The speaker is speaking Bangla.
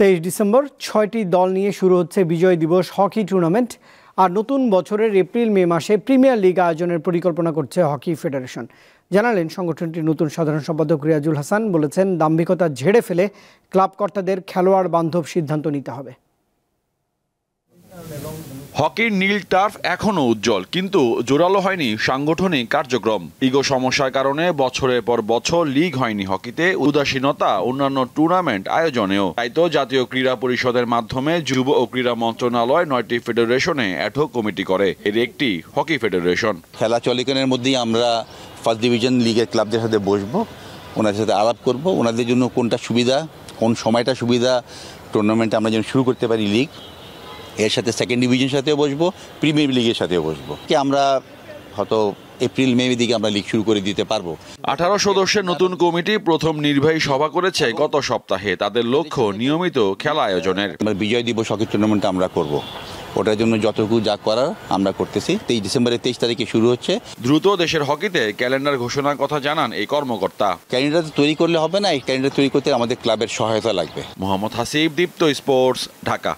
23 ডিসেম্বর 6টি দল নিয়ে শুরু হচ্ছে বিজয় দিবস হকি টুর্নামেন্ট। আর নতুন বছরের এপ্রিল মে মাসে প্রিমিয়ার লিগ আয়োজনের পরিকল্পনা করছে হকি ফেডারেশন, জানালেন সংগঠনটির নতুন সাধারণ সম্পাদক রিয়াজুল হাসান। বলেছেন, দাম্ভিকতা ঝেড়ে ফেলে ক্লাব কর্তাদের খেলোয়াড় বান্ধব সিদ্ধান্ত নিতে হবে। হকির নীল টার্ফ এখনো উজ্জ্বল, কিন্তু জোরালো হয়নি সাংগঠনিক কার্যক্রম। ইগো সমস্যার কারণে বছরের পর বছর লিগ হয়নি হকিতে, উদাসীনতা অন্যান্য টুর্নামেন্ট আয়োজনেও। তাই তো জাতীয় ক্রীড়া পরিষদের মাধ্যমে যুব ও ক্রীড়া মন্ত্রণালয় 9টি ফেডারেশনে অ্যাডহক কমিটি করে, এর একটি হকি ফেডারেশন। খেলা চলাকালীনের মধ্যেই আমরা ফার্স্ট ডিভিশন লিগের ক্লাবদের সাথে বসবো, ওনাদের সাথে আলাপ করব, ওনাদের জন্য কোনটা সুবিধা, কোন সময়টা সুবিধা টুর্নামেন্টে আমরা যেন শুরু করতে পারি লিগ। এর সাথে সেকেন্ড ডিভিশনের সাথেও বসবো, প্রিমিয়ার লিগের সাথেও বসবো, কি আমরা হয়তো এপ্রিল মে দিকে আমরা লিগ শুরু করে দিতে পারবো। 18 সদস্যের নতুন কমিটি প্রথম নির্বাহী সভা করেছে গত সপ্তাহে। তাদের লক্ষ্য নিয়মিত খেলা আয়োজনের। বিজয় দিবস হকি টুর্নামেন্ট আমরা করব, ওটার জন্য যতটুকু যা করার আমরা করতেছি। 23 ডিসেম্বরের 23 তারিখে শুরু হচ্ছে। দ্রুত দেশের হকিতে ক্যালেন্ডার ঘোষণার কথা জানান এই কর্মকর্তা। ক্যালেন্ডার তৈরি করলে হবে না, এই ক্যালেন্ডার তৈরি করতে আমাদের ক্লাবের সহায়তা লাগবে। মোহাম্মদ হাসিব, দীপ্ত স্পোর্টস, ঢাকা।